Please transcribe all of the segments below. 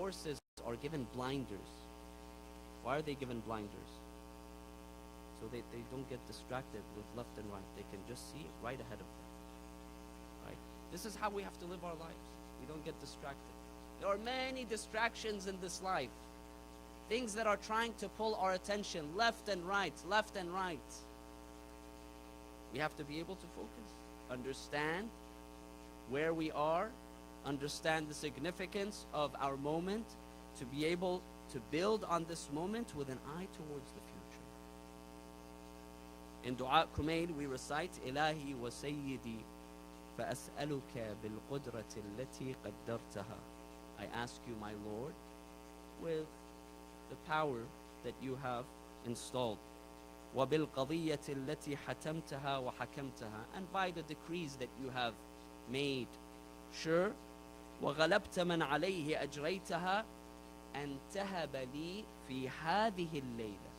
horses are given blinders. Why are they given blinders? So they don't get distracted with left and right. They can just see right ahead of them. Right? This is how we have to live our lives. We don't get distracted. There are many distractions in this life. Things that are trying to pull our attention left and right, left and right. We have to be able to focus, understand where we are, understand the significance of our moment, to be able to build on this moment with an eye towards the future. In Dua Kumail we recite, Ilahi wa Sayyidi فأسألك بالقدرة التي قدرتها. I ask you, my Lord, with the power that you have installed. وبالقضية التي حتمتها وحكمتها. And by the decrees that you have made sure. وغلبت من عليه أجريتها. أن تهب لي في هذه الليلة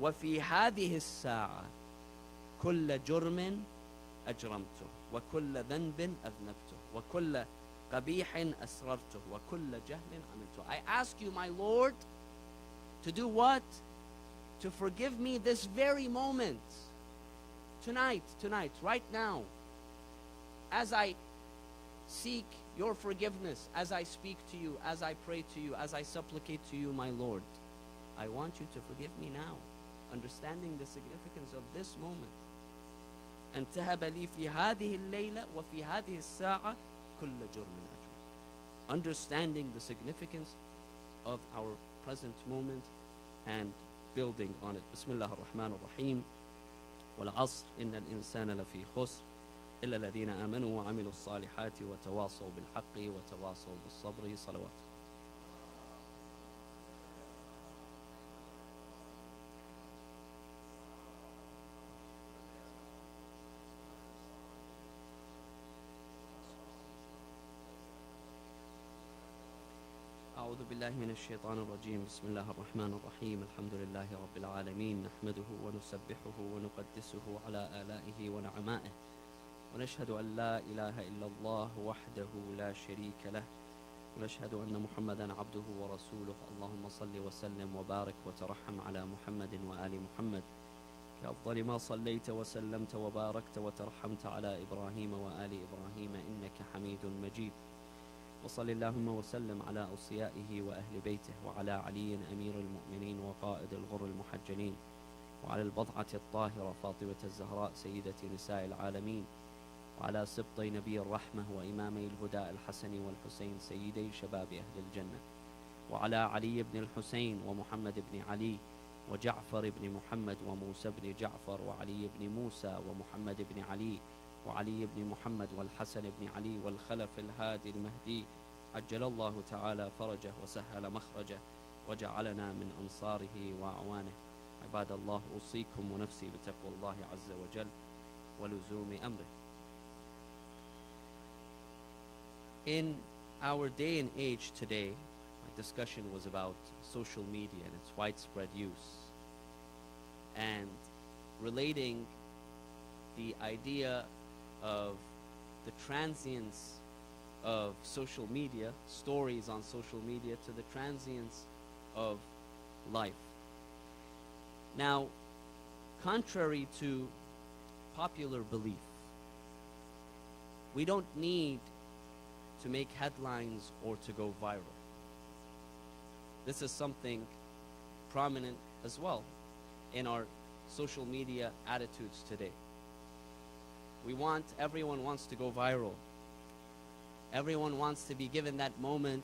وفي هذه الساعة كل جرم أجرمته وكل ذنب أذنبته وكل قبيح أسررته وكل جهل عملته. I ask you, my Lord, to do what? To forgive me this very moment. Tonight, right now. As I seek your forgiveness, as I speak to you, as I pray to you, as I supplicate to you, my Lord, I want you to forgive me now, understanding the significance of this moment. أن تهب لي في هذه الليلة وفي هذه الساعة كل جرم أجرم. Understanding the significance of our present moment and building on it. بسم الله الرحمن الرحيم. والعصر إن الإنسان لفي خسر إلا الذين آمنوا وعملوا الصالحات وتواصوا بالحق وتواصوا بالصبر. صلوات. أعوذ بالله من الشيطان الرجيم. بسم الله الرحمن الرحيم. الحمد لله رب العالمين، نحمده ونسبحه ونقدسه على آلائه ونعمائه، ونشهد أن لا إله إلا الله وحده لا شريك له، ونشهد أن محمدا عبده ورسوله. اللهم صل وسلم وبارك وترحم على محمد وآل محمد كأفضل ما صليت وسلمت وباركت وترحمت على إبراهيم وآل إبراهيم إنك حميد مجيد. وصل اللهم وسلم على أوصيائه وأهل بيته وعلى علي أمير المؤمنين وقائد الغر المحجلين وعلى البضعة الطاهرة فاطمة الزهراء سيدة نساء العالمين وعلى سبطي نبي الرحمة وإمامي الهدى الحسن والحسين سيدي شباب أهل الجنة وعلى علي بن الحسين ومحمد بن علي وجعفر بن محمد وموسى بن جعفر وعلي بن موسى ومحمد بن علي وعلي بن محمد والحسن بن علي والخلف الهادي المهدي عجل الله تعالى فرجه وسهل مخرجه وجعلنا من أنصاره وأعوانه. عباد الله، أوصيكم ونفسي بتقوى الله عز وجل ولزوم أمره. In our day and age today, my discussion was about social media and its widespread use and relating the idea of the transience of social media, stories on social media, to the transience of life. Now, contrary to popular belief, we don't need to make headlines or to go viral. This is something prominent as well in our social media attitudes today. Everyone wants to go viral. Everyone wants to be given that moment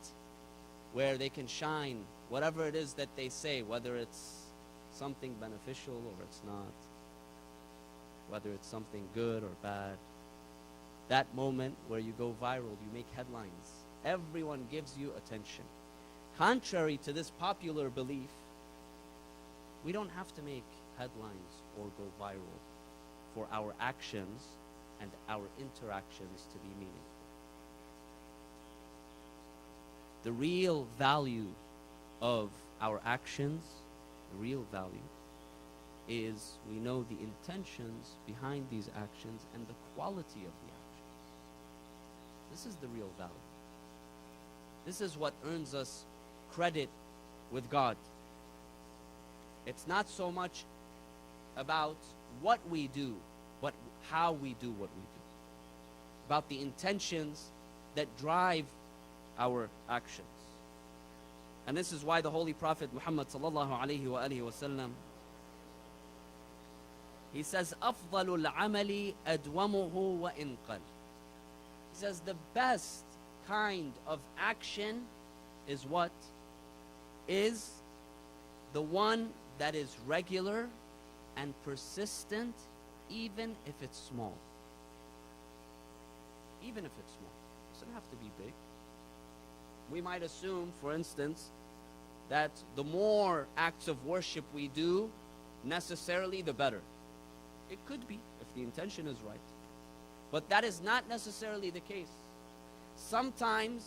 where they can shine, whatever it is that they say, whether it's something beneficial or it's not, whether it's something good or bad. That moment where you go viral, you make headlines. Everyone gives you attention. Contrary to this popular belief, we don't have to make headlines or go viral for our actions and our interactions to be meaningful. The real value of our actions, the real value, is we know the intentions behind these actions and the quality of the actions. This is the real value. This is what earns us credit with God. It's not so much about what we do, but how we do what we do. About the intentions that drive our actions. And this is why the Holy Prophet Muhammad sallallahu alayhi wa alihi wa sallam, he says, أَفْضَلُ الْعَمَلِ أَدْوَمُهُ وَإِنْ قَلَّ. He says the best kind of action is what? Is the one that is regular and persistent, even if it's small. Even if it's small. It doesn't have to be big. We might assume, for instance, that the more acts of worship we do, necessarily the better. It could be, if the intention is right. But that is not necessarily the case. Sometimes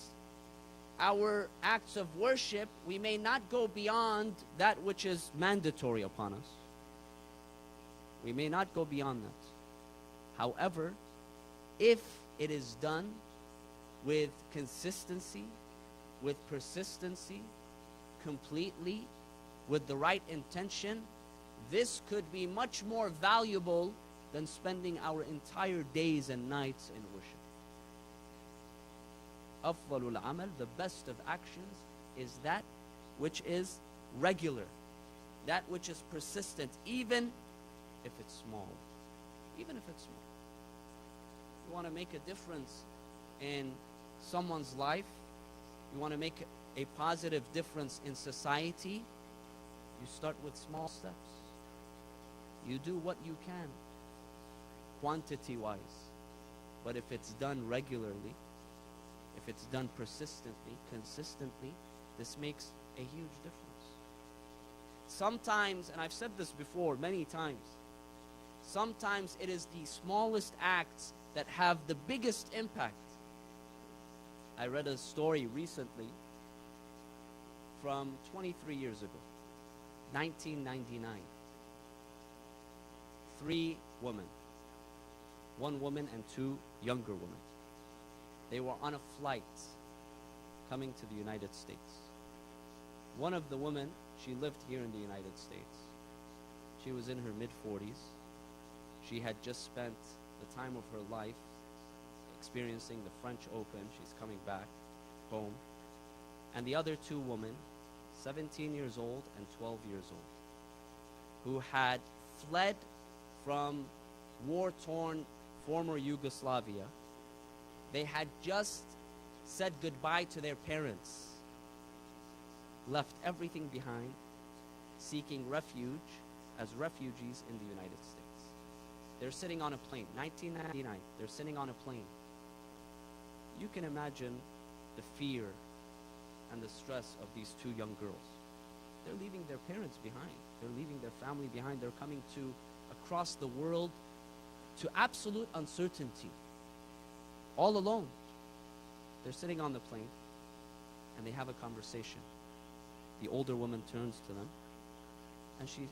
our acts of worship, we may not go beyond that which is mandatory upon us. We may not go beyond that. However, if it is done with consistency, with persistency, completely, with the right intention, this could be much more valuable than spending our entire days and nights in worship. أفضل العمل, the best of actions, is that which is regular, that which is persistent, even if it's small. Even if it's small. You want to make a difference in someone's life, you want to make a positive difference in society, you start with small steps. You do what you can, quantity-wise. But if it's done regularly, if it's done persistently, consistently, this makes a huge difference. Sometimes, and I've said this before many times, sometimes it is the smallest acts that have the biggest impact. I read a story recently from 23 years ago, 1999. 3 women, 1 woman and 2 younger women. They were on a flight coming to the United States. One of the women, she lived here in the United States. She was in her mid-40s. She had just spent the time of her life experiencing the French Open. She's coming back home. And the other 2 women, 17 years old and 12 years old, who had fled from war-torn former Yugoslavia. They had just said goodbye to their parents, left everything behind, seeking refuge as refugees in the United States. They're sitting on a plane, 1999, they're sitting on a plane. You can imagine the fear and the stress of these 2 young girls. They're leaving their parents behind. They're leaving their family behind. They're coming to across the world to absolute uncertainty, all alone. They're sitting on the plane and they have a conversation. The older woman turns to them and she